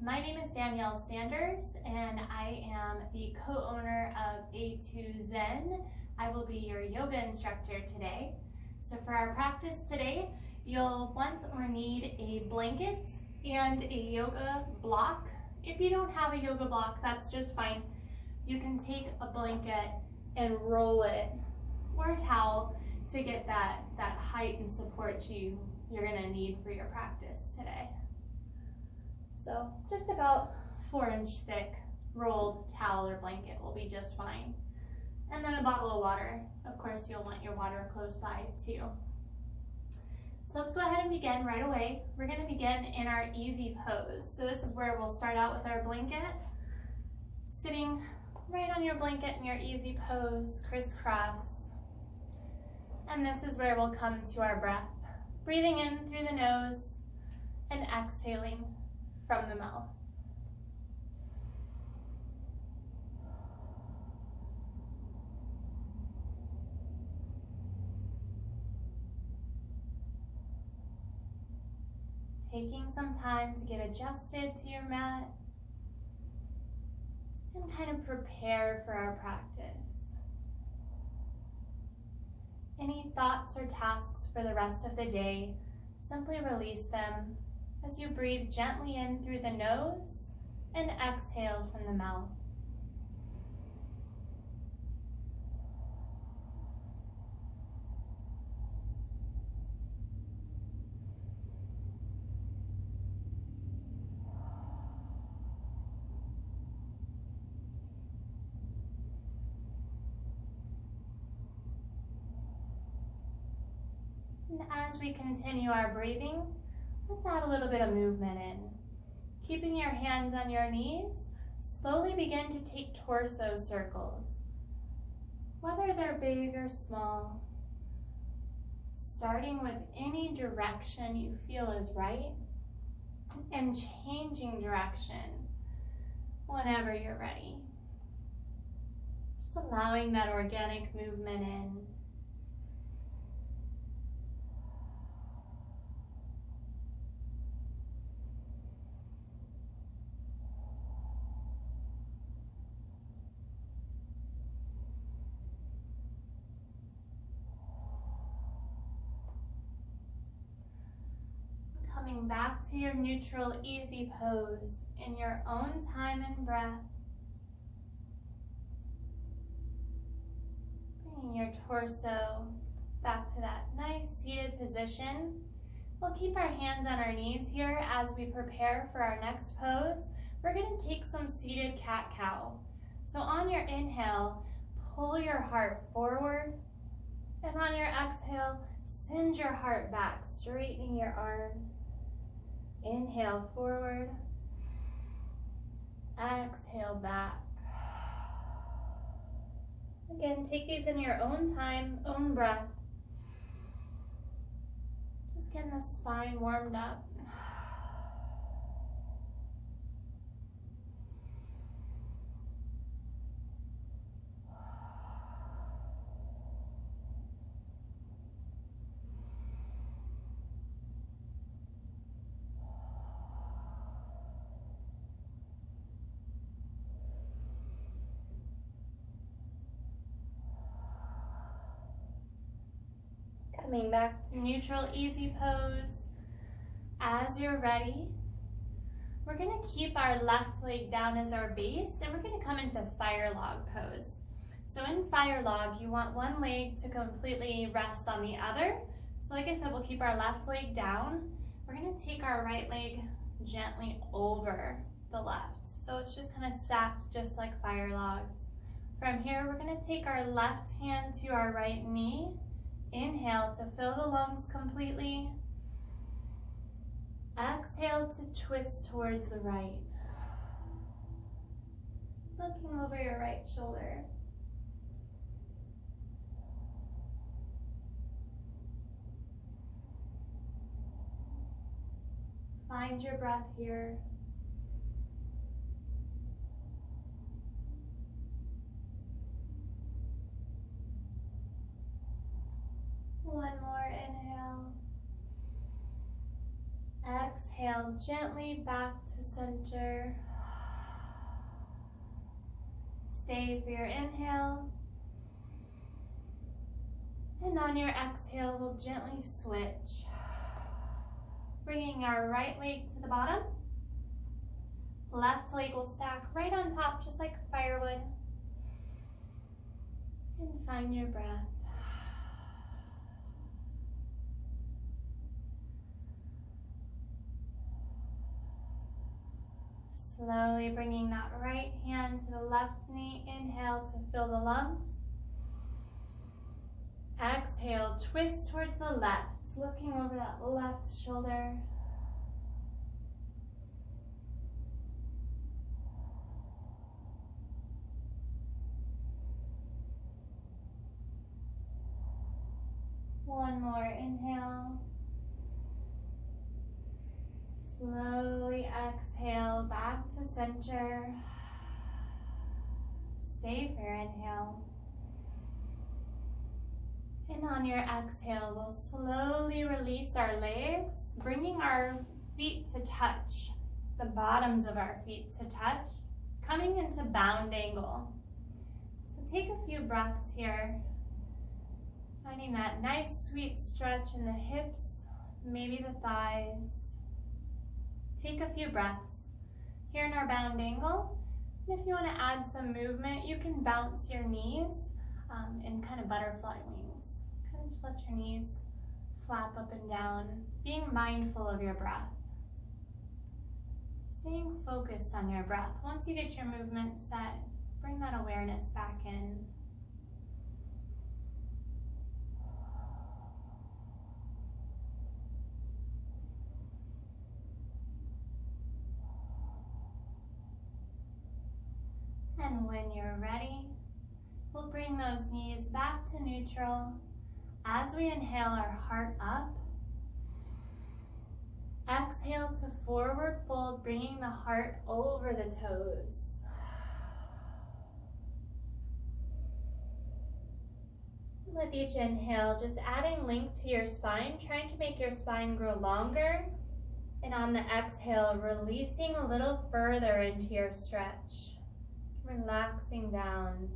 My name is Danielle Sanders, and I am the co-owner of A2 Zen. I will be your yoga instructor today. So for our practice today, you'll want or need a blanket and a yoga block. If you don't have a yoga block, that's just fine. You can take a blanket and roll it, or a towel, to get that height and support you're gonna need for your practice today. So just about 4-inch thick rolled towel or blanket will be just fine. And then a bottle of water. Of course, you'll want your water close by too. So let's go ahead and begin right away. We're gonna begin in our easy pose. So this is where we'll start out with our blanket. Sitting right on your blanket in your easy pose, crisscross. And this is where we'll come to our breath. Breathing in through the nose and exhaling from the mouth. Taking some time to get adjusted to your mat and kind of prepare for our practice. Any thoughts or tasks for the rest of the day, simply release them as you breathe gently in through the nose and exhale from the mouth. And as we continue our breathing, let's add a little bit of movement in. Keeping your hands on your knees, slowly begin to take torso circles, whether they're big or small, starting with any direction you feel is right and changing direction whenever you're ready. Just allowing that organic movement in. Coming back to your neutral, easy pose in your own time and breath. Bringing your torso back to that nice seated position. We'll keep our hands on our knees here as we prepare for our next pose. We're going to take some seated cat-cow. So on your inhale, pull your heart forward, and on your exhale, send your heart back, straightening your arms. Inhale forward, exhale back. Again, take these in your own time, own breath. Just getting the spine warmed up. Coming back to neutral, easy pose. As you're ready, we're gonna keep our left leg down as our base, and we're gonna come into fire log pose. So in fire log, you want one leg to completely rest on the other. So like I said, we'll keep our left leg down. We're gonna take our right leg gently over the left. So it's just kind of stacked just like fire logs. From here, we're gonna take our left hand to our right knee. Inhale to fill the lungs completely. Exhale to twist towards the right. Looking over your right shoulder. Find your breath here. One more inhale. Exhale gently back to center. Stay for your inhale. And on your exhale, we'll gently switch. Bringing our right leg to the bottom. Left leg will stack right on top, just like firewood. And find your breath. Slowly bringing that right hand to the left knee. Inhale to fill the lungs. Exhale, twist towards the left, looking over that left shoulder. One more inhale. Slowly exhale back to center. Stay for your inhale. And on your exhale, we'll slowly release our legs, bringing our feet to touch, the bottoms of our feet to touch, coming into bound angle. So take a few breaths here, finding that nice sweet stretch in the hips, maybe the thighs. Take a few breaths here in our bound angle. And if you want to add some movement, you can bounce your knees in kind of butterfly wings. Kind of just let your knees flap up and down, being mindful of your breath. Staying focused on your breath. Once you get your movement set, bring that awareness back in. And when you're ready, we'll bring those knees back to neutral. As we inhale our heart up, exhale to forward fold, bringing the heart over the toes. With each inhale, just adding length to your spine, trying to make your spine grow longer. And on the exhale, releasing a little further into your stretch. Relaxing down.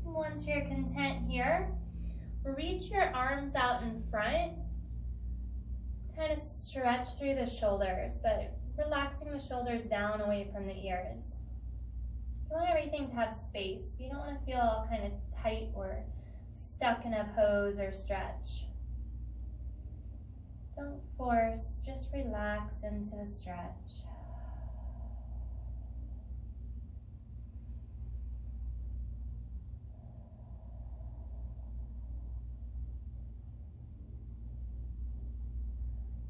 Once you're content here, reach your arms out in front. Kind of stretch through the shoulders, but relaxing the shoulders down away from the ears. You want everything to have space. You don't want to feel all kind of tight or stuck in a pose or stretch. Don't force, just relax into the stretch.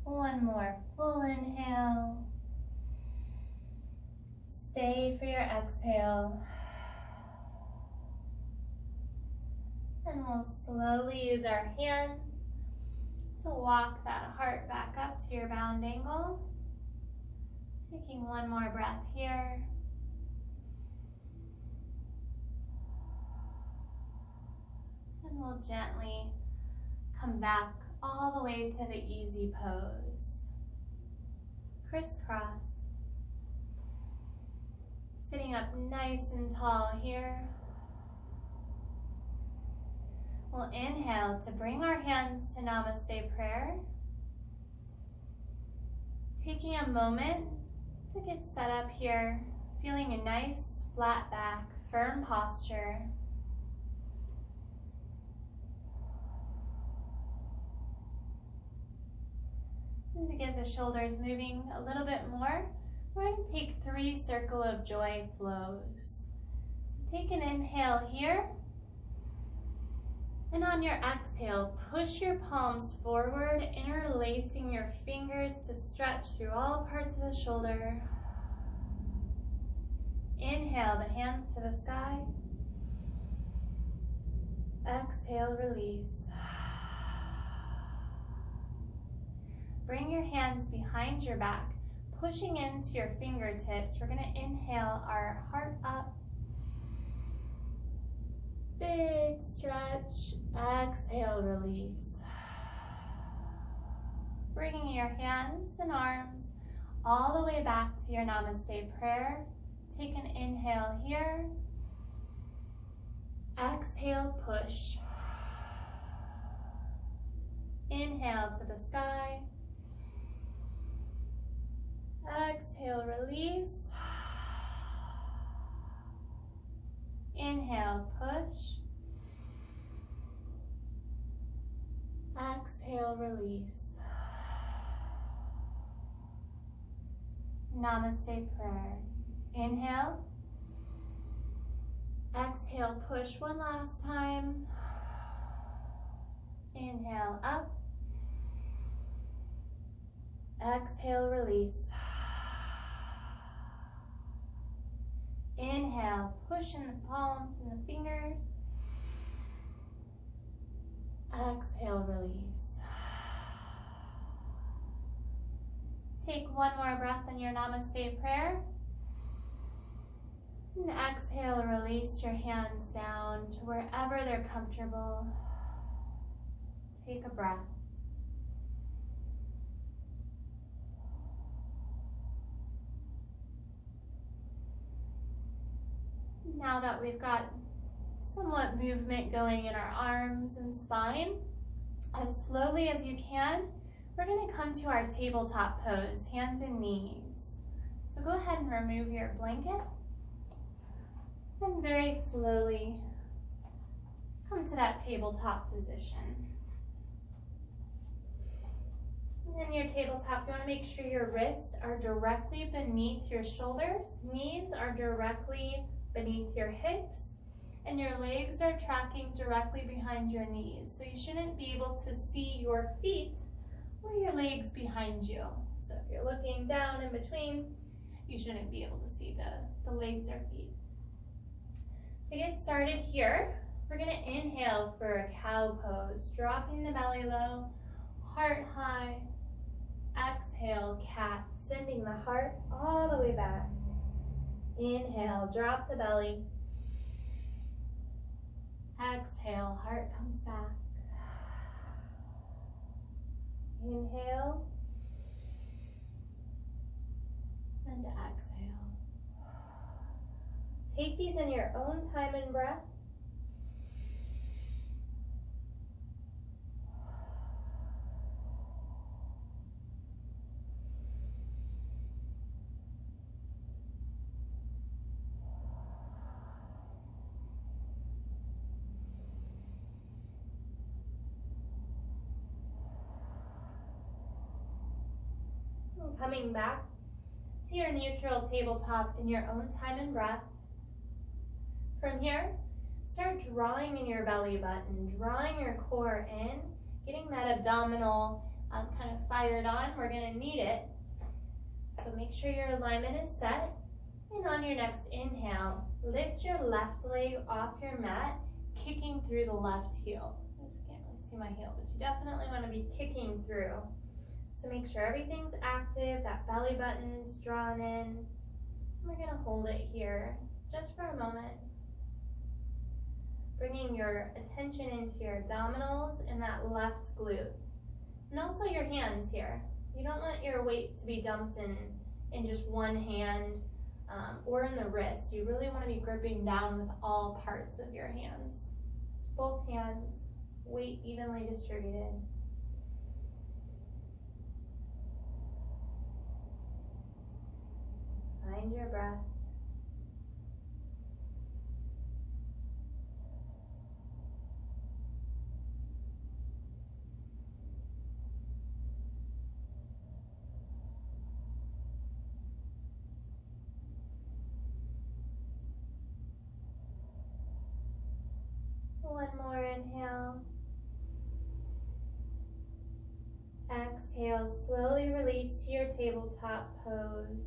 One more full inhale. Stay for your exhale. And we'll slowly use our hands to walk that heart back up to your bound angle. Taking one more breath here. And we'll gently come back all the way to the easy pose. Crisscross. Sitting up nice and tall here. We'll inhale to bring our hands to Namaste prayer. Taking a moment to get set up here, feeling a nice flat back, firm posture. And to get the shoulders moving a little bit more, we're going to take 3 circle of joy flows. So take an inhale here. And on your exhale, push your palms forward, interlacing your fingers to stretch through all parts of the shoulder. Inhale, the hands to the sky. Exhale, release. Bring your hands behind your back, pushing into your fingertips, we're gonna inhale our heart up. Big stretch, exhale, release. Bringing your hands and arms all the way back to your namaste prayer. Take an inhale here. Exhale, push. Inhale to the sky. Exhale, release. Inhale, push. Exhale, release. Namaste prayer. Inhale. Exhale, push one last time. Inhale, up. Exhale, release. Inhale, push in the palms and the fingers. Exhale, release. Take one more breath in your namaste prayer. And exhale, release your hands down to wherever they're comfortable. Take a breath. Now that we've got somewhat movement going in our arms and spine, as slowly as you can, we're going to come to our tabletop pose, hands and knees. So go ahead and remove your blanket and very slowly come to that tabletop position. And in your tabletop, you want to make sure your wrists are directly beneath your shoulders, knees are directly beneath your hips, and your legs are tracking directly behind your knees. So you shouldn't be able to see your feet or your legs behind you. So if you're looking down in between, you shouldn't be able to see the legs or feet. To get started here, we're gonna inhale for a cow pose, dropping the belly low, heart high. Exhale, cat, sending the heart all the way back. Inhale, drop the belly. Exhale, heart comes back. Inhale. And exhale. Take these in your own time and breath. Coming back to your neutral tabletop in your own time and breath. From here, start drawing in your belly button, drawing your core in, getting that abdominal kind of fired on. We're going to need it. So make sure your alignment is set. And on your next inhale, lift your left leg off your mat, kicking through the left heel. I just can't really see my heel, but you definitely want to be kicking through. So make sure everything's active, that belly button's drawn in. We're gonna hold it here just for a moment. Bringing your attention into your abdominals and that left glute. And also your hands here. You don't want your weight to be dumped in just one hand or in the wrist. You really wanna be gripping down with all parts of your hands. Both hands, weight evenly distributed. Find your breath. One more inhale. Exhale, slowly release to your tabletop pose.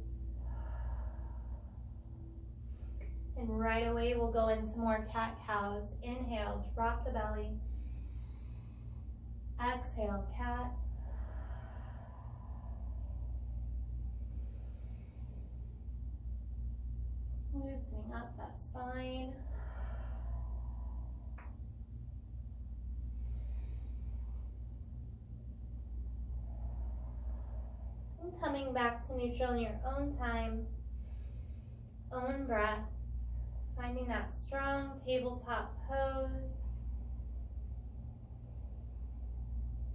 And right away, we'll go into more cat-cows. Inhale, drop the belly. Exhale, cat. Loosening up that spine. And coming back to neutral in your own time, own breath, finding that strong tabletop pose.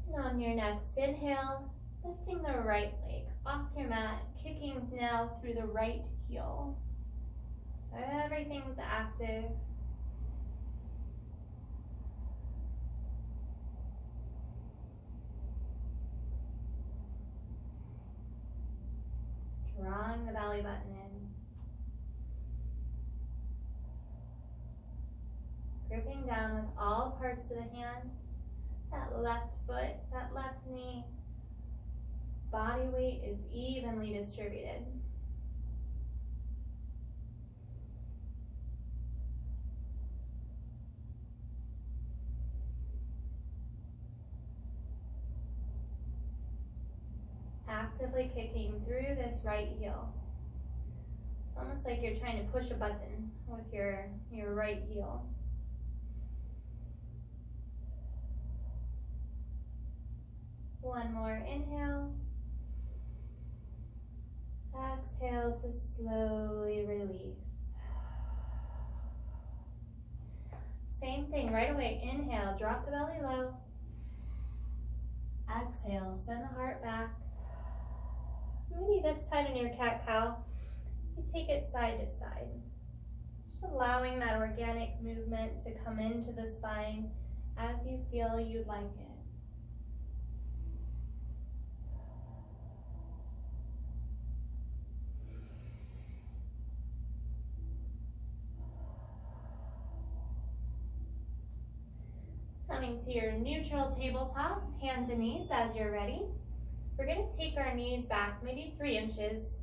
And on your next inhale, lifting the right leg off your mat, kicking now through the right heel. So everything's active. Drawing the belly button in. Gripping down with all parts of the hands. That left foot, that left knee. Body weight is evenly distributed. Actively kicking through this right heel. It's almost like you're trying to push a button with your right heel. One more inhale. Exhale to slowly release. Same thing, right away, inhale, drop the belly low. Exhale, send the heart back. Maybe this time in your cat-cow, you take it side to side. Just allowing that organic movement to come into the spine as you feel you'd like it. Coming to your neutral tabletop, hands and knees as you're ready. We're going to take our knees back maybe 3 inches,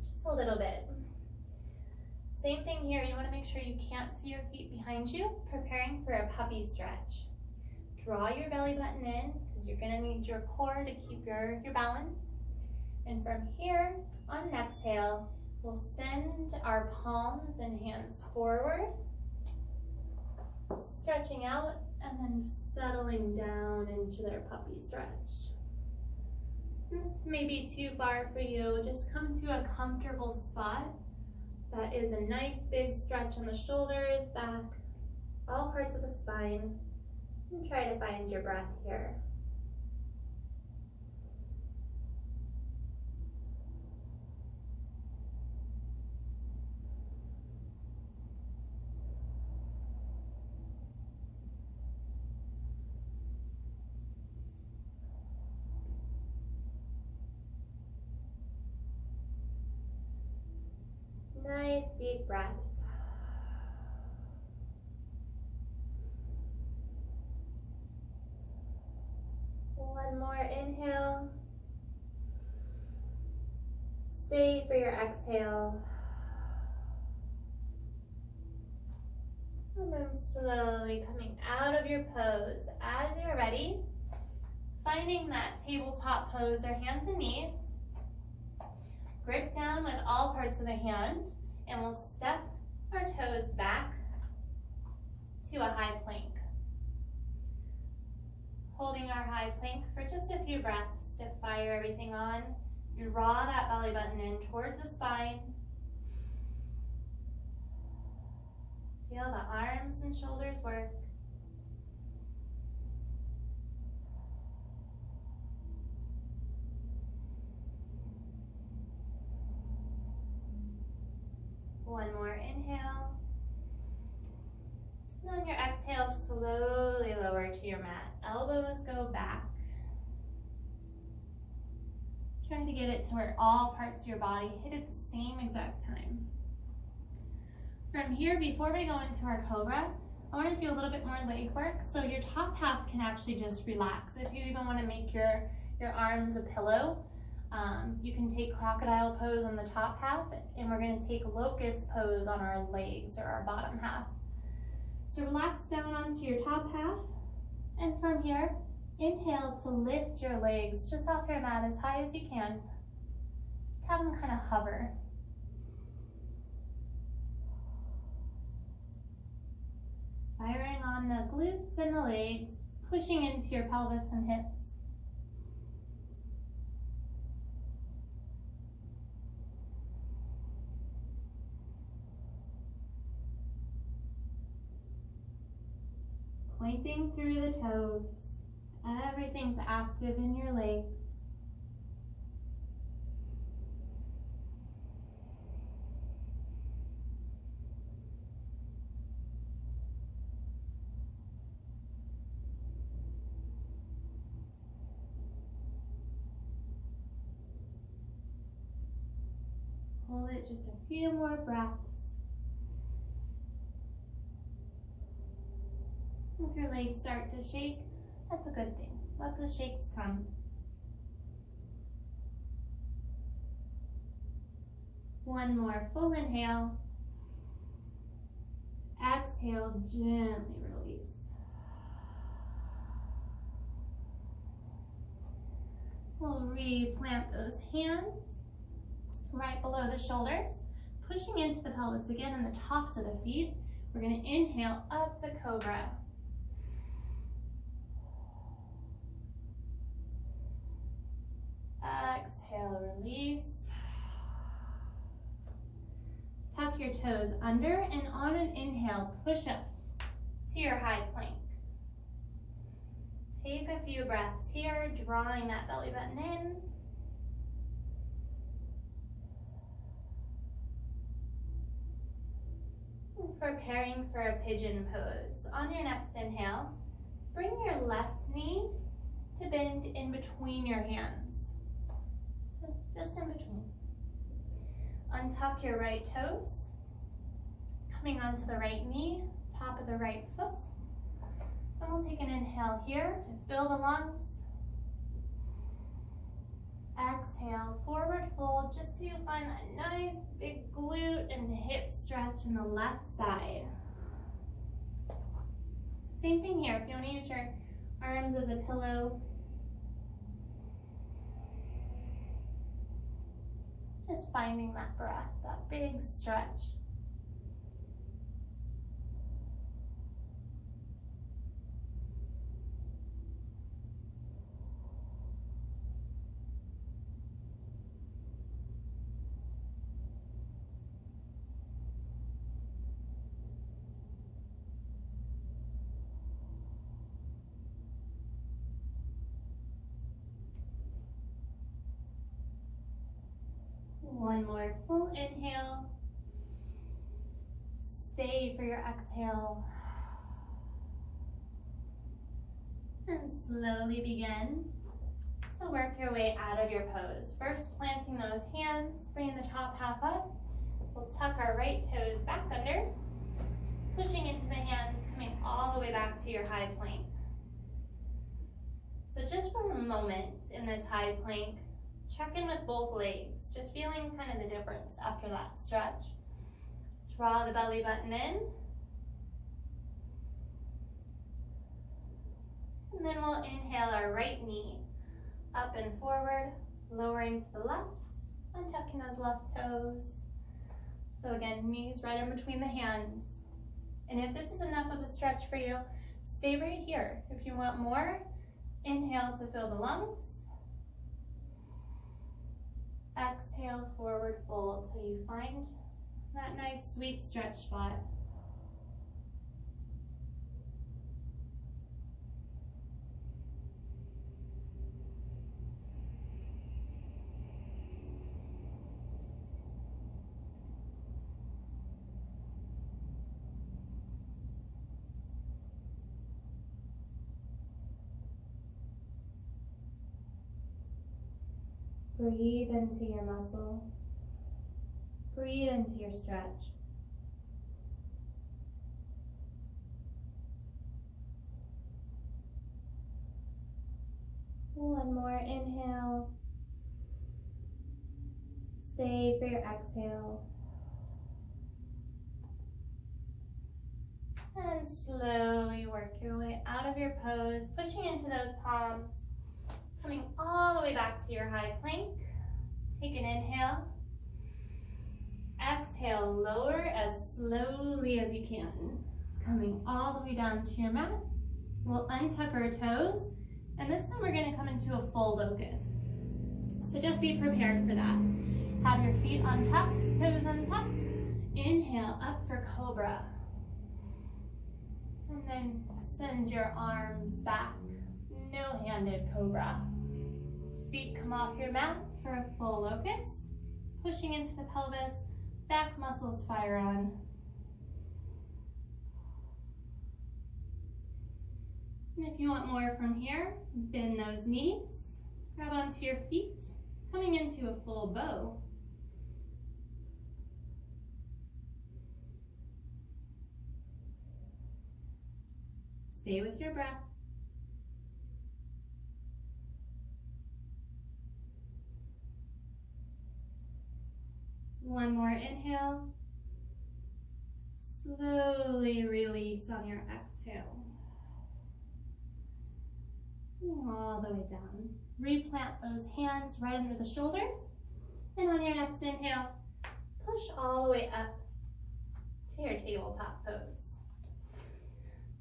just a little bit. Same thing here, you want to make sure you can't see your feet behind you, preparing for a puppy stretch. Draw your belly button in, because you're going to need your core to keep your balance. And from here, on an exhale, we'll send our palms and hands forward, stretching out, and then settling down into their puppy stretch. This may be too far for you. Just come to a comfortable spot. That is a nice big stretch on the shoulders, back, all parts of the spine. And try to find your breath here. Nice deep breaths. One more inhale. Stay for your exhale. And then slowly coming out of your pose. As you're ready, finding that tabletop pose or hands and knees. Grip down with all parts of the hand, and we'll step our toes back to a high plank. Holding our high plank for just a few breaths to fire everything on. Draw that belly button in towards the spine. Feel the arms and shoulders work. One more inhale. And on your exhale, slowly lower to your mat. Elbows go back. Trying to get it to where all parts of your body hit at the same exact time. From here, before we go into our cobra, I want to do a little bit more leg work so your top half can actually just relax. If you even want to make your arms a pillow, you can take crocodile pose on the top half, and we're going to take locust pose on our legs or our bottom half. So relax down onto your top half, and from here, inhale to lift your legs just off your mat as high as you can. Just have them kind of hover. Firing on the glutes and the legs, pushing into your pelvis and hips. Pointing through the toes. Everything's active in your legs. Hold it just a few more breaths. If your legs start to shake, that's a good thing. Let the shakes come. One more full inhale. Exhale, gently release. We'll replant those hands right below the shoulders, pushing into the pelvis again and the tops of the feet. We're going to inhale up to cobra. Exhale, release. Tuck your toes under, and on an inhale, push up to your high plank. Take a few breaths here, drawing that belly button in. Preparing for a pigeon pose. On your next inhale, bring your left knee to bend in between your hands. So just in between. Untuck your right toes, coming onto the right knee, top of the right foot. And we'll take an inhale here to fill the lungs. Exhale, forward fold, just till you find that nice big glute and hip stretch in the left side. Same thing here, if you want to use your arms as a pillow. Just finding that breath, that big stretch. One more full inhale. Stay for your exhale. And slowly begin to work your way out of your pose. First, planting those hands, bringing the top half up. We'll tuck our right toes back under, pushing into the hands, coming all the way back to your high plank. So just for a moment in this high plank, check in with both legs, just feeling kind of the difference after that stretch. Draw the belly button in. And then we'll inhale our right knee up and forward, lowering to the left, untucking those left toes. So again, knees right in between the hands. And if this is enough of a stretch for you, stay right here. If you want more, inhale to fill the lungs. Exhale, forward fold till you find that nice sweet stretch spot. Breathe into your muscle. Breathe into your stretch. One more inhale. Stay for your exhale. And slowly work your way out of your pose, pushing into those palms. Coming all the way back to your high plank. Take an inhale. Exhale, lower as slowly as you can. Coming all the way down to your mat. We'll untuck our toes, and this time we're gonna come into a full locust. So just be prepared for that. Have your feet untucked, toes untucked. Inhale, up for cobra. And then send your arms back, no-handed cobra. Feet come off your mat for a full locust. Pushing into the pelvis, back muscles fire on. And if you want more from here, bend those knees, grab onto your feet, coming into a full bow. Stay with your breath. One more inhale. Slowly release on your exhale. All the way down. Replant those hands right under the shoulders. And on your next inhale, push all the way up to your tabletop pose.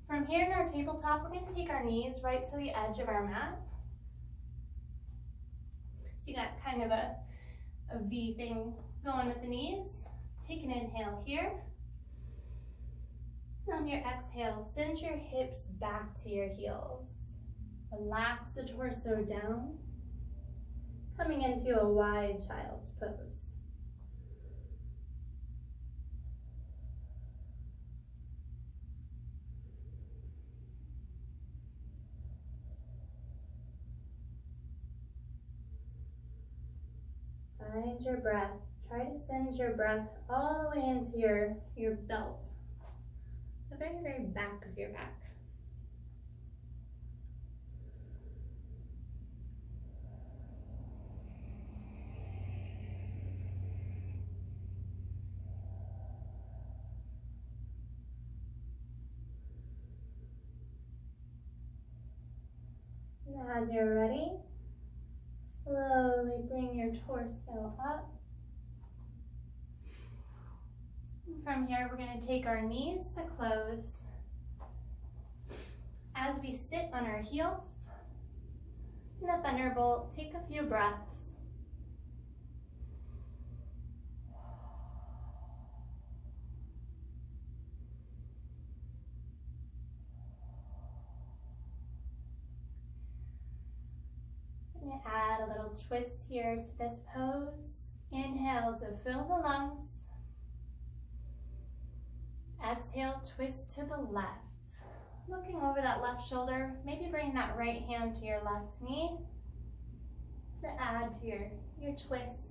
From here in our tabletop, we're going to take our knees right to the edge of our mat. So you got kind of a V thing going with the knees. Take an inhale here. And on your exhale, send your hips back to your heels. Relax the torso down, coming into a wide child's pose. Find your breath. Try to send your breath all the way into your belt, the very, very back of your back. And as you're ready, slowly bring your torso up. And from here, we're going to take our knees to close. As we sit on our heels, in the thunderbolt, take a few breaths. Add a little twist here to this pose. Inhale to fill the lungs. Exhale, twist to the left. Looking over that left shoulder, maybe bring that right hand to your left knee to add to your twist.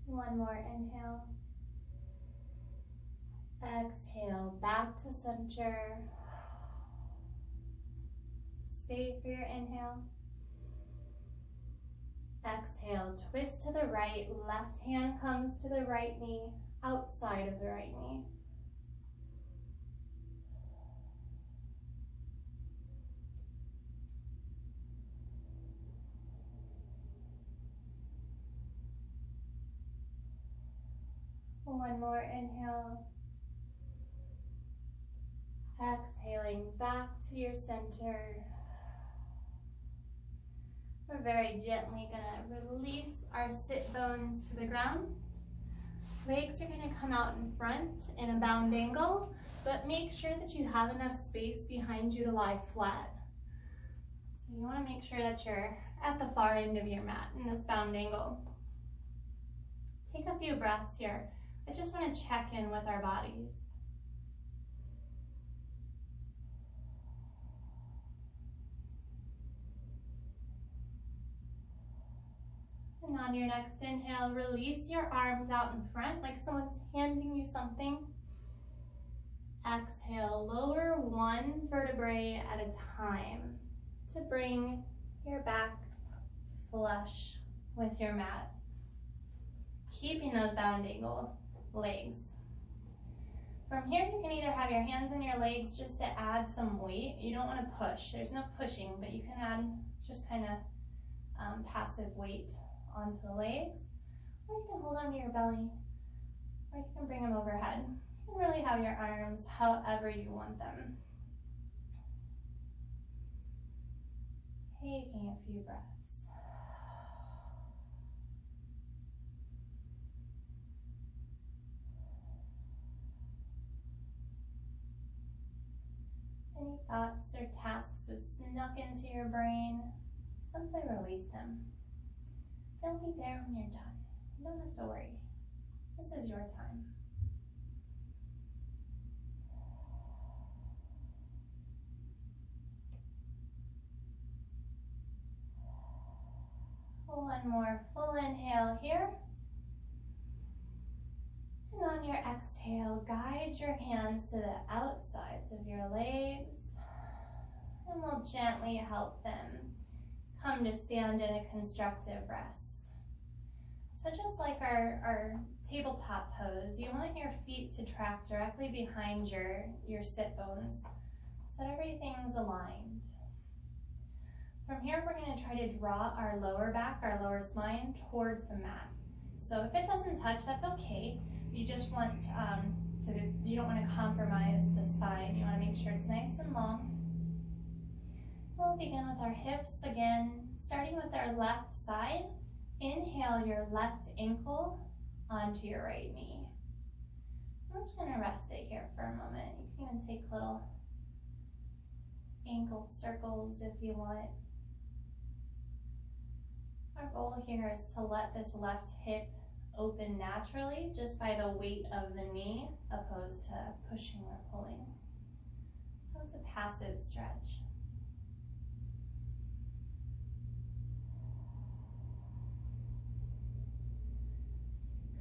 One more inhale. Exhale, back to center. Stay for your inhale. Exhale, twist to the right. Left hand comes to the right knee, outside of the right knee. One more inhale. Exhaling back to your center. We're very gently going to release our sit bones to the ground. Legs are going to come out in front in a bound angle, but make sure that you have enough space behind you to lie flat. So you want to make sure that you're at the far end of your mat in this bound angle. Take a few breaths here. I just want to check in with our bodies. And on your next inhale, release your arms out in front like someone's handing you something. Exhale, lower one vertebrae at a time to bring your back flush with your mat. Keeping those bound angle legs. From here, you can either have your hands and your legs just to add some weight. You don't want to push. There's no pushing, but you can add just kind of passive weight onto the legs. Or you can hold onto your belly, or you can bring them overhead. You can really have your arms however you want them. Taking a few breaths. Any thoughts or tasks have snuck into your brain, simply release them. They'll be there when you're done. You don't have to worry. This is your time. One more full inhale here. And on your exhale, guide your hands to the outsides of your legs. And we'll gently help them come to stand in a constructive rest. So just like our tabletop pose, you want your feet to track directly behind your sit bones so that everything's aligned. From here, we're going to try to draw our lower back, our lower spine towards the mat. So if it doesn't touch, that's okay. You just want you don't want to compromise the spine. You want to make sure it's nice and long. We'll begin with our hips again, starting with our left side. Inhale your left ankle onto your right knee. I'm just going to rest it here for a moment. You can even take little ankle circles if you want. Our goal here is to let this left hip open naturally just by the weight of the knee opposed to pushing or pulling. So it's a passive stretch.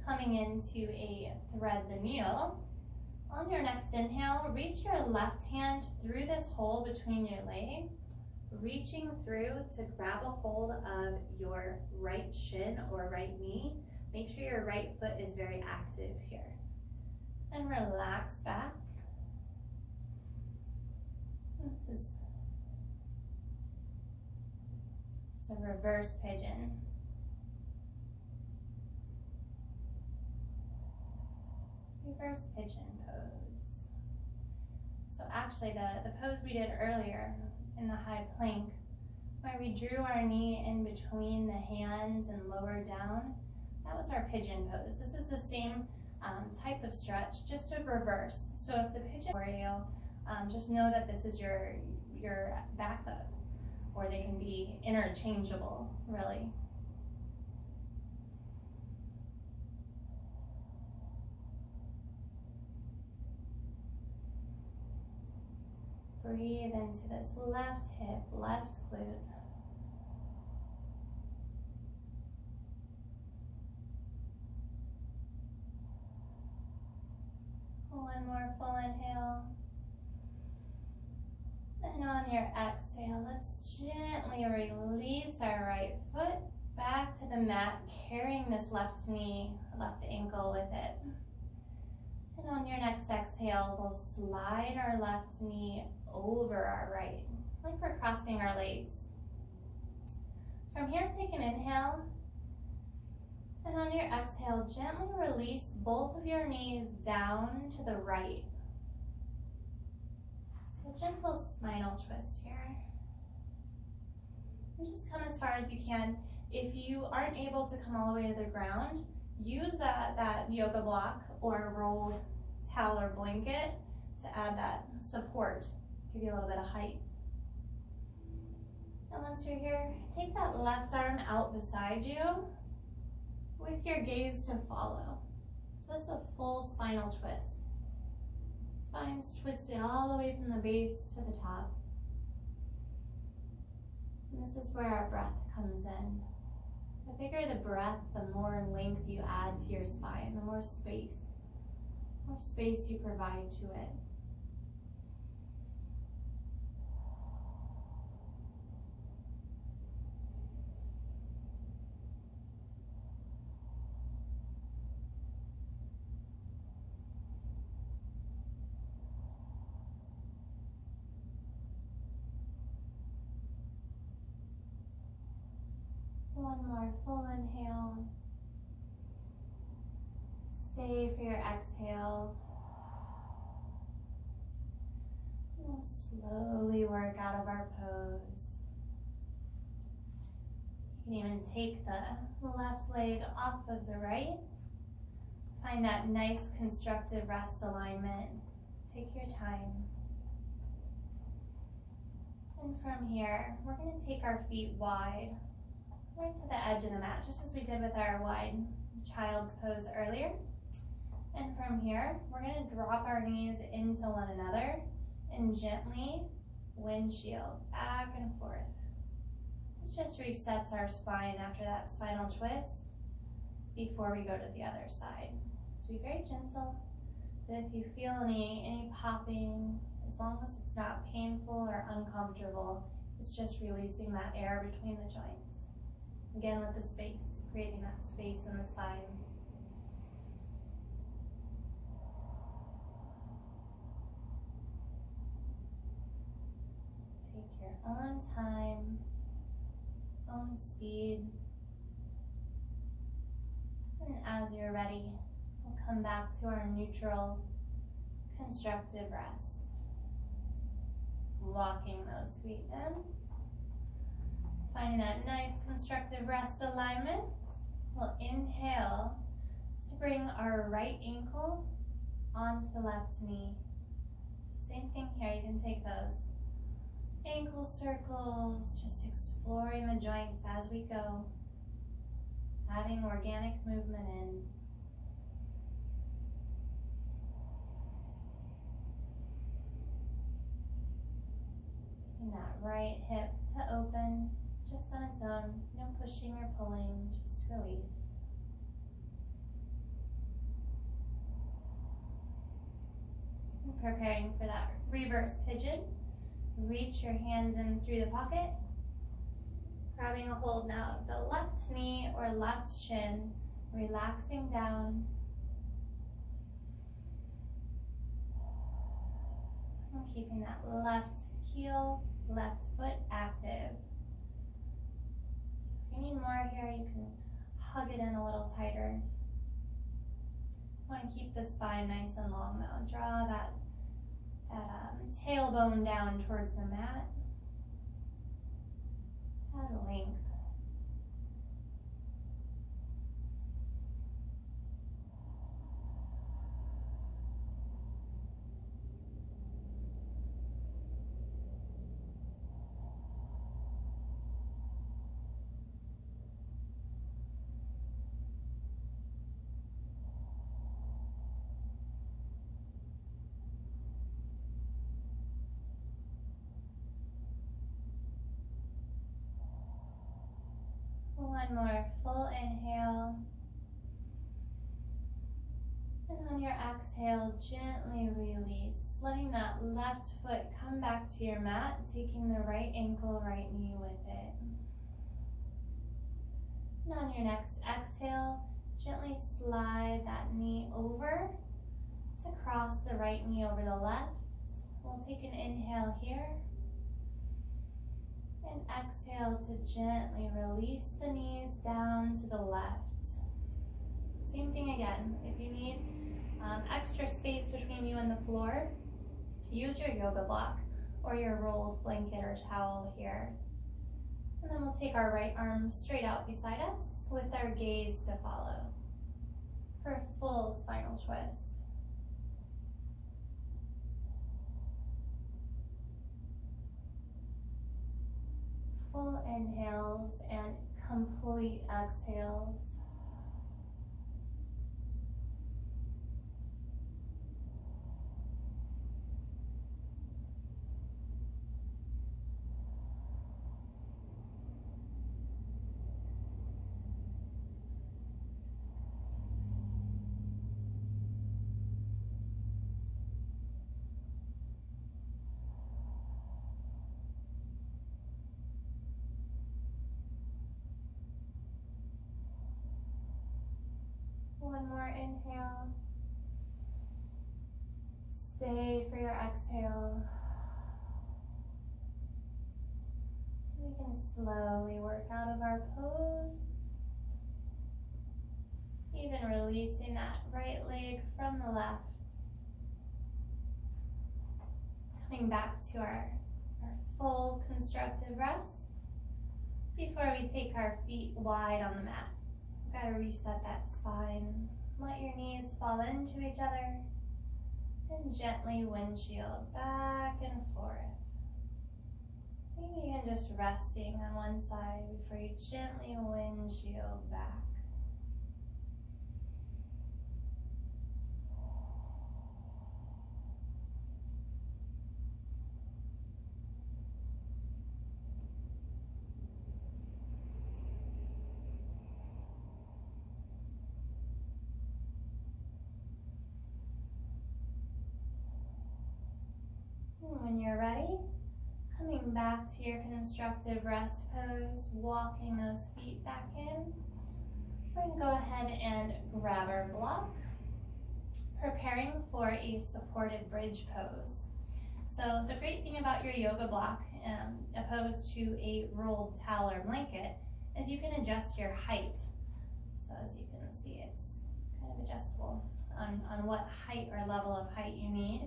Coming into a thread the needle. On your next inhale, reach your left hand through this hole between your legs, reaching through to grab a hold of your right shin or right knee. Make sure your right foot is very active here. And relax back. This is a reverse pigeon. Reverse pigeon pose. So actually the pose we did earlier in the high plank, where we drew our knee in between the hands and lowered down, that was our pigeon pose. This is the same type of stretch, just a reverse. So if the pigeon for you, just know that this is your backup, or they can be interchangeable, really. Breathe into this left hip, left glute. One more full inhale. And on your exhale, let's gently release our right foot back to the mat, carrying this left knee, left ankle with it. And on your next exhale, we'll slide our left knee over our right, like we're crossing our legs. From here, take an inhale. And on your exhale, gently release both of your knees down to the right. So gentle spinal twist here. And just come as far as you can. If you aren't able to come all the way to the ground, use that yoga block or rolled towel or blanket to add that support, give you a little bit of height. And once you're here, take that left arm out beside you with your gaze to follow. So this is a full spinal twist. Spine's twisted all the way from the base to the top. And this is where our breath comes in. The bigger the breath, the more length you add to your spine, the more space you provide to it. One more full inhale. Stay for your exhale. We'll slowly work out of our pose. You can even take the left leg off of the right. Find that nice constructive rest alignment. Take your time. And from here, we're going to take our feet wide, right to the edge of the mat, just as we did with our wide child's pose earlier. And from here, we're going to drop our knees into one another and gently windshield back and forth. This just resets our spine after that spinal twist before we go to the other side. So be very gentle, but if you feel any popping, as long as it's not painful or uncomfortable, it's just releasing that air between the joints. Again with the space, creating that space in the spine. Take your own time, own speed. And as you're ready, we'll come back to our neutral, constructive rest. Walking those feet in. Finding that nice constructive rest alignment. We'll inhale to bring our right ankle onto the left knee. So same thing here, you can take those ankle circles, just exploring the joints as we go. Adding organic movement in. And that right hip to open just on its own, no pushing or pulling, just release. And preparing for that reverse pigeon. Reach your hands in through the pocket. Grabbing a hold now of the left knee or left shin, relaxing down. And keeping that left heel, left foot active. So if you need more here, you can hug it in a little tighter. You want to keep the spine nice and long though. Draw that tailbone down towards the mat. Add length. One more full inhale. And on your exhale, gently release, letting that left foot come back to your mat, taking the right ankle, right knee with it. And on your next exhale, gently slide that knee over to cross the right knee over the left. We'll take an inhale here. And exhale to gently release the knees down to the left. Same thing again. If you need extra space between you and the floor, use your yoga block or your rolled blanket or towel here. And then we'll take our right arm straight out beside us with our gaze to follow for a full spinal twist. Full inhales and complete exhales. One more inhale. Stay for your exhale. We can And slowly work out of our pose. Even releasing that right leg from the left. Coming back to our full constructive rest before we take our feet wide on the mat. We've got to reset that spine. Let your knees fall into each other and gently windshield back and forth. Maybe even just resting on one side before you gently windshield back. When you're ready, coming back to your constructive rest pose, walking those feet back in. We're going to go ahead and grab our block, preparing for a supported bridge pose. So the great thing about your yoga block, opposed to a rolled towel or blanket, is you can adjust your height. So as you can see, it's kind of adjustable on what height or level of height you need.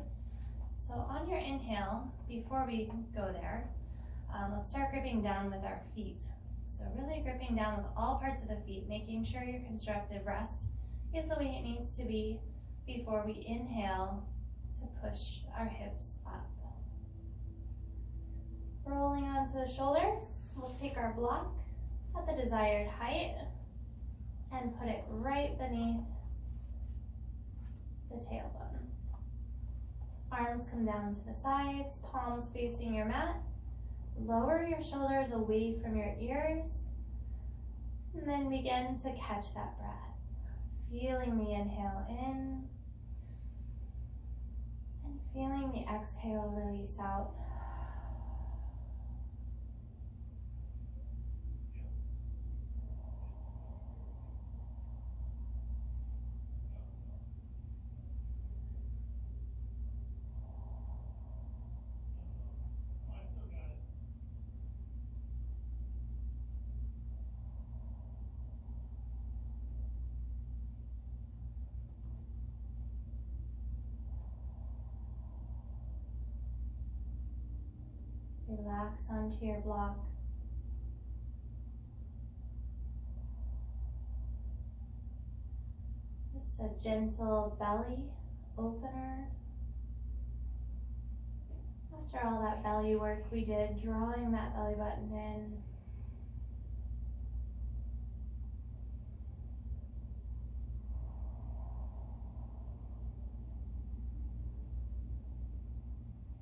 So on your inhale, before we go there, let's start gripping down with our feet. So really gripping down with all parts of the feet, making sure your constructive rest is the way it needs to be before we inhale to push our hips up. Rolling onto the shoulders, we'll take our block at the desired height and put it right beneath the tailbone. Arms come down to the sides, palms facing your mat. Lower your shoulders away from your ears. And then begin to catch that breath. Feeling the inhale in. And feeling the exhale release out. Relax onto your block. This is a gentle belly opener. After all that belly work we did, drawing that belly button in.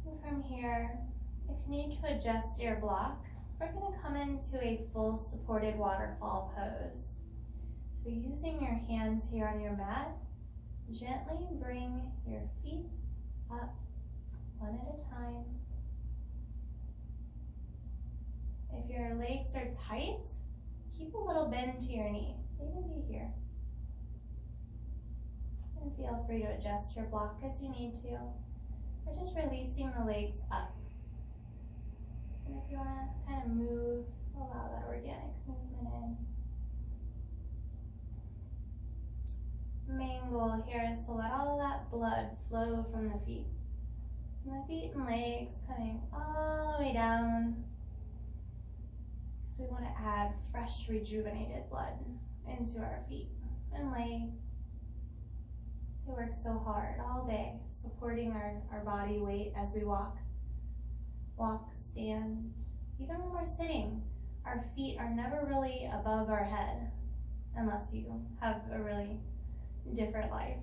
And from here, if you need to adjust your block, we're going to come into a full supported waterfall pose. So using your hands here on your mat, gently bring your feet up one at a time. If your legs are tight, keep a little bend to your knee, even be here. And feel free to adjust your block as you need to. We're just releasing the legs up. And if you want to kind of move, allow that organic movement in. Main goal here is to let all of that blood flow from the feet. From the feet and legs coming all the way down. Because we want to add fresh, rejuvenated blood into our feet and legs. They work so hard all day, supporting our body weight as we walk. Walk, stand, even when we're sitting, our feet are never really above our head, unless you have a really different life.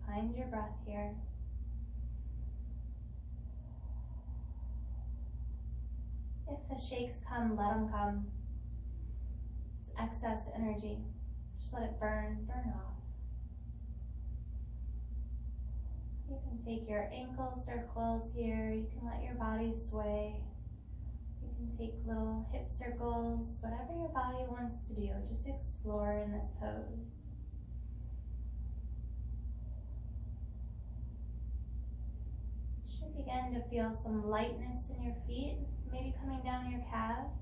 Find your breath here. If the shakes come, let them come. It's excess energy. Just let it burn off. You can take your ankle circles here. You can let your body sway. You can take little hip circles, whatever your body wants to do. Just explore in this pose. should begin to feel some lightness in your feet, maybe coming down your calves.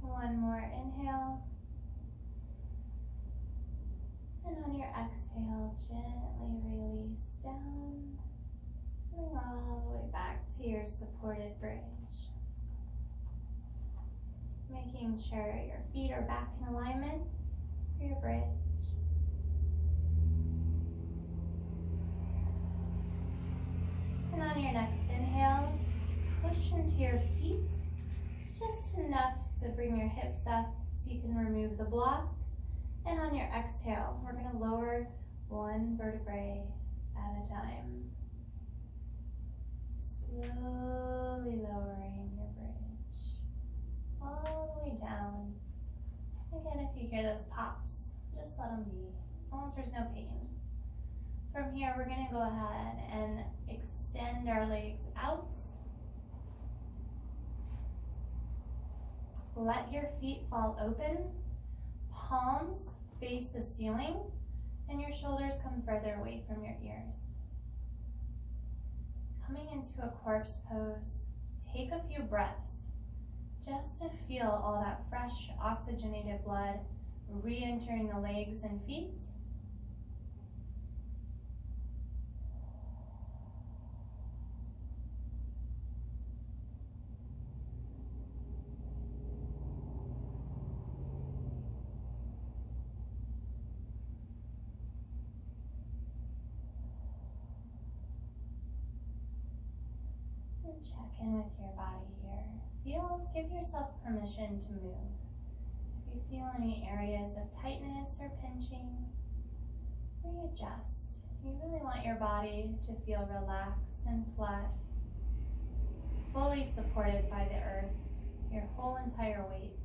One more inhale. And on your exhale, gently release down, coming all the way back to your supported bridge. Making sure your feet are back in alignment for your bridge. And on your next inhale, push into your feet just enough to bring your hips up so you can remove the block. And on your exhale, we're going to lower one vertebrae at a time. Slowly lowering your bridge all the way down. Again, if you hear those pops, just let them be, as long as there's no pain. From here, we're going to go ahead and extend our legs out. Let your feet fall open, palms face the ceiling, and your shoulders come further away from your ears. Coming into a corpse pose, take a few breaths just to feel all that fresh oxygenated blood re-entering the legs and feet. Check in with your body here. Give yourself permission to move. If you feel any areas of tightness or pinching, readjust. You really want your body to feel relaxed and flat, fully supported by the earth, your whole entire weight.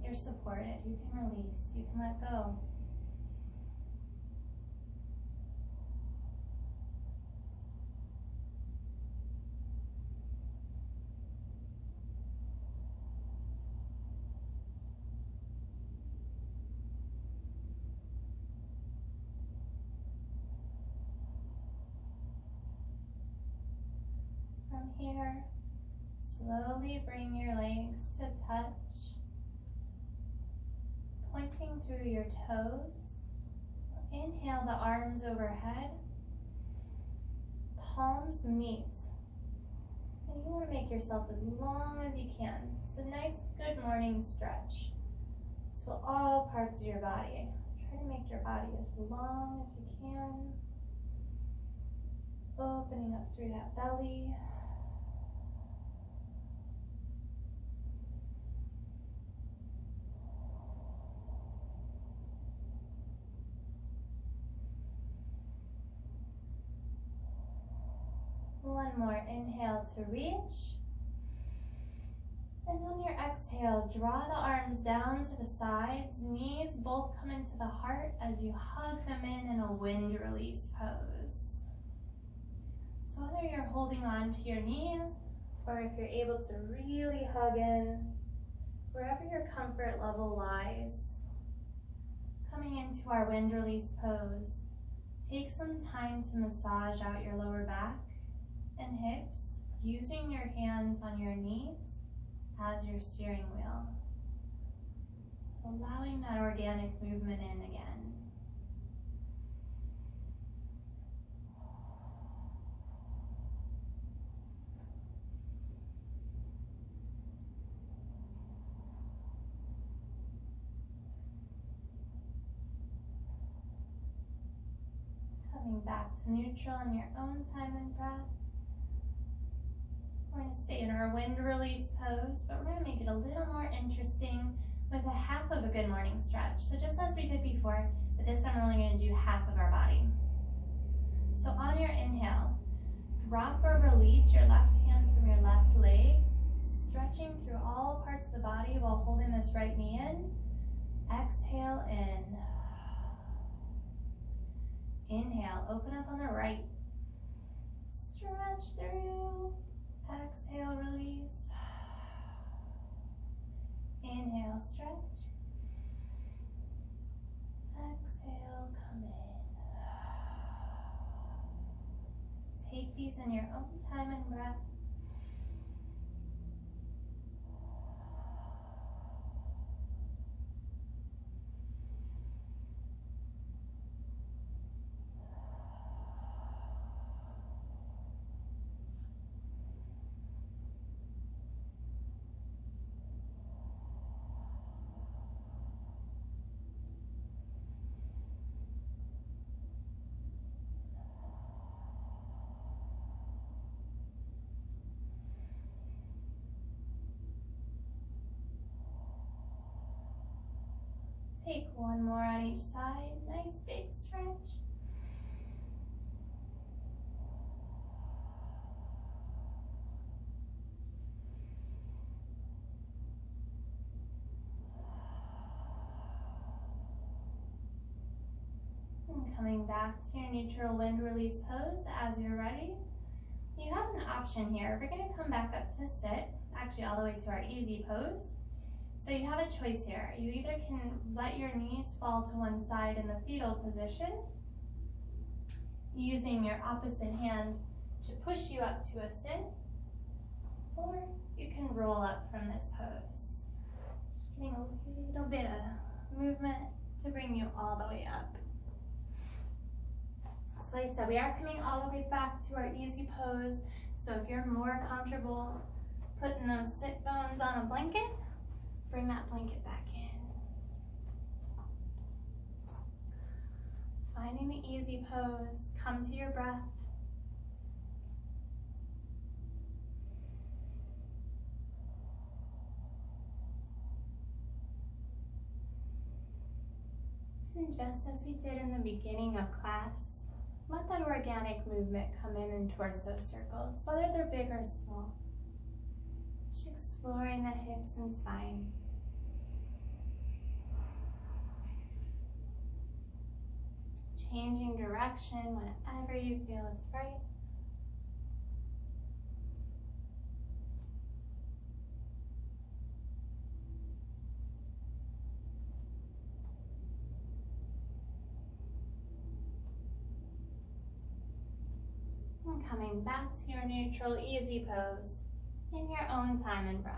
You're supported. You can release. You can let go. From here, slowly bring your legs to touch, pointing through your toes. Inhale the arms overhead, palms meet. And you want to make yourself as long as you can. It's a nice good morning stretch. So all parts of your body, try to make your body as long as you can. Opening up through that belly. One more inhale to reach. And on your exhale, draw the arms down to the sides. Knees both come into the heart as you hug them in a wind release pose. So whether you're holding on to your knees or if you're able to really hug in, wherever your comfort level lies, coming into our wind release pose, take some time to massage out your lower back and hips, using your hands on your knees as your steering wheel. So allowing that organic movement in again. Coming back to neutral in your own time and breath. We're going to stay in our wind release pose, but we're going to make it a little more interesting with a half of a good morning stretch. So just as we did before, but this time we're only going to do half of our body. So on your inhale, drop or release your left hand from your left leg, stretching through all parts of the body while holding this right knee in. Exhale in. Inhale, open up on the right. Stretch through. Exhale, release. Inhale, stretch. Exhale, come in. Take these in your own time and breath. Take one more on each side. Nice big stretch. And coming back to your neutral wind release pose as you're ready. You have an option here. We're going to come back up to sit, actually all the way to our easy pose. So you have a choice here. You either can let your knees fall to one side in the fetal position, using your opposite hand to push you up to a sit, or you can roll up from this pose. Just getting a little bit of movement to bring you all the way up. So like I said, we are coming all the way back to our easy pose. So if you're more comfortable putting those sit bones on a blanket, bring that blanket back in. Finding the easy pose, come to your breath. And just as we did in the beginning of class, let that organic movement come in torso circles, whether they're big or small. Just exploring the hips and spine. Changing direction whenever you feel it's right. And coming back to your neutral, easy pose in your own time and breath.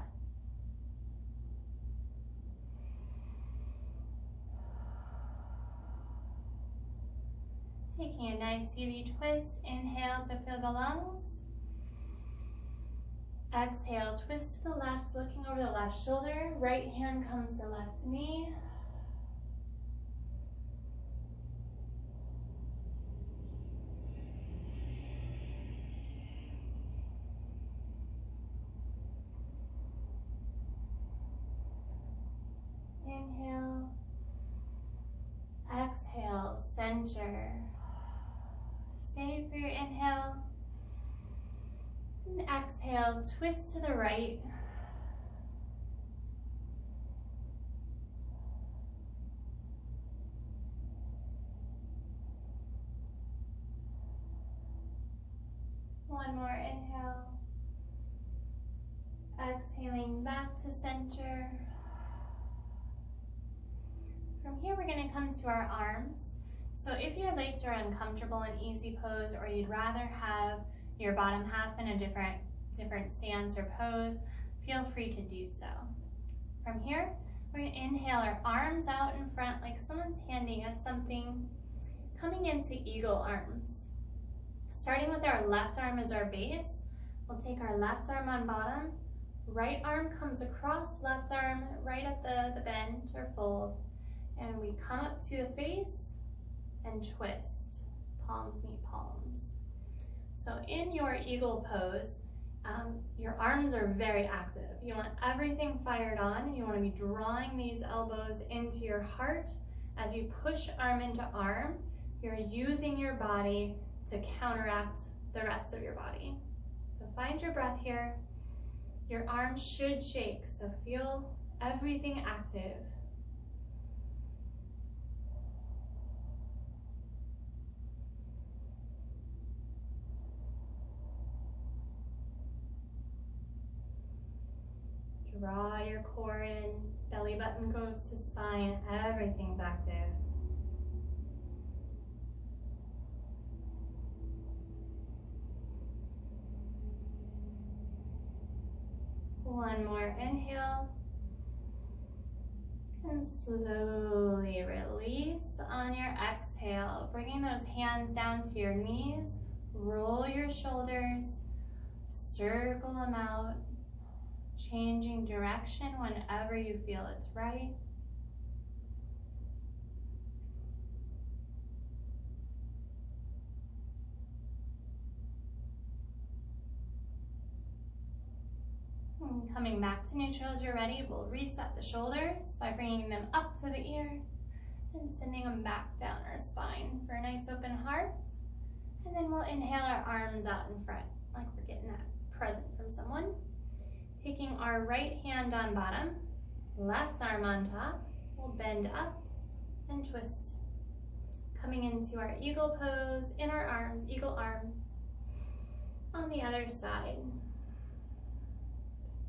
Taking a nice easy twist, inhale to fill the lungs. Exhale, twist to the left, looking over the left shoulder. Right hand comes to left knee. Inhale. Exhale, center. Stay for your inhale. And exhale, twist to the right. One more inhale. Exhaling back to center. From here, we're going to come to our arms. So if your legs are uncomfortable in easy pose, or you'd rather have your bottom half in a different stance or pose, feel free to do so. From here, we're going to inhale our arms out in front like someone's handing us something, coming into eagle arms. Starting with our left arm as our base, we'll take our left arm on bottom, right arm comes across left arm right at the bend or fold, and we come up to a face and twist, palms meet palms. So in your eagle pose, your arms are very active. You want everything fired on. You want to be drawing these elbows into your heart. As you push arm into arm, you're using your body to counteract the rest of your body. So find your breath here. Your arms should shake, so feel everything active. Draw your core in, belly button goes to spine, everything's active. One more inhale. And slowly release on your exhale, bringing those hands down to your knees. Roll your shoulders, circle them out, changing direction whenever you feel it's right. And coming back to neutral as you're ready, we'll reset the shoulders by bringing them up to the ears and sending them back down our spine for a nice open heart. And then we'll inhale our arms out in front, like we're getting that present from someone. Taking our right hand on bottom, left arm on top, we'll bend up and twist. Coming into our eagle pose, in our arms, eagle arms. On the other side.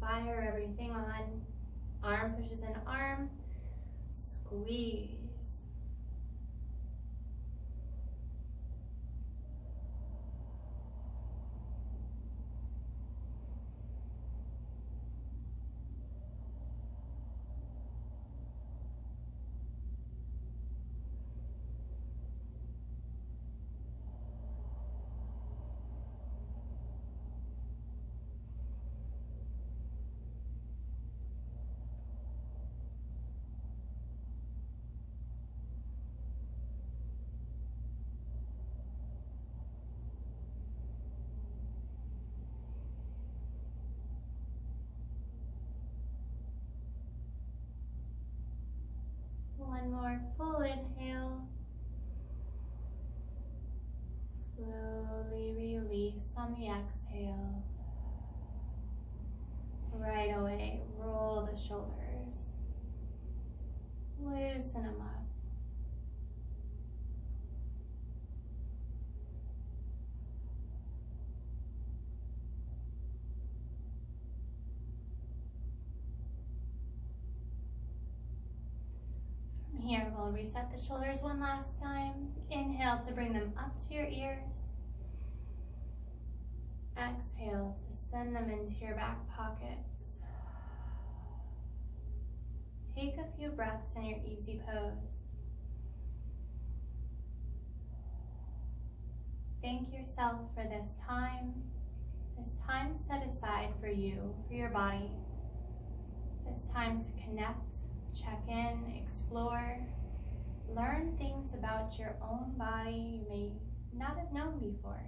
Fire everything on. Arm pushes in arm. Squeeze. One more full inhale. Slowly release on the exhale. Right away, roll the shoulders. Loosen them up. Here, we'll reset the shoulders one last time. Inhale to bring them up to your ears. Exhale to send them into your back pockets. Take a few breaths in your easy pose. Thank yourself for this time set aside for you, for your body. This time to connect, check in, explore, learn things about your own body you may not have known before.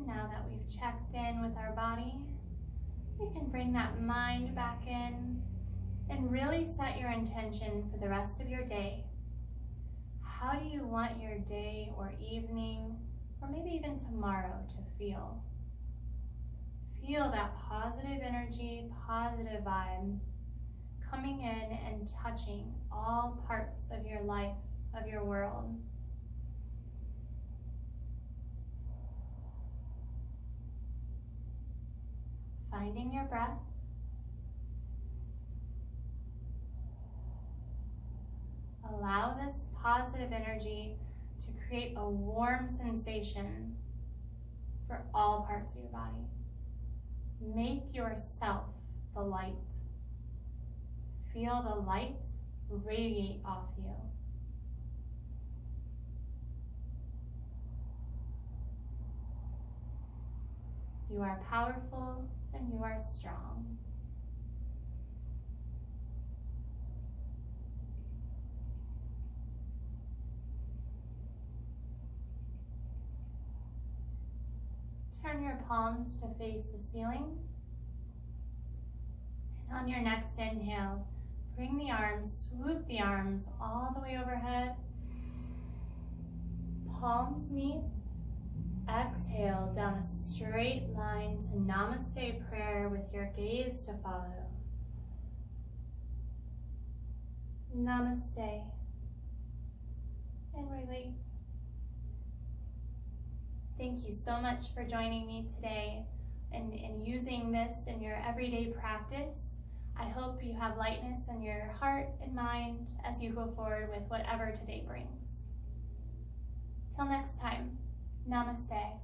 Now that we've checked in with our body, we can bring that mind back in and really set your intention for the rest of your day. How do you want your day or evening, or maybe even tomorrow, to feel? Feel that positive energy, positive vibe coming in and touching all parts of your life, of your world. Finding your breath. Allow this positive energy to create a warm sensation for all parts of your body. Make yourself the light. Feel the light radiate off you. You are powerful and you are strong. Turn your palms to face the ceiling. And on your next inhale, bring the arms, swoop the arms all the way overhead. Palms meet. Exhale down a straight line to Namaste prayer with your gaze to follow. Namaste. And release. Thank you so much for joining me today and using this in your everyday practice. I hope you have lightness in your heart and mind as you go forward with whatever today brings. Till next time, namaste.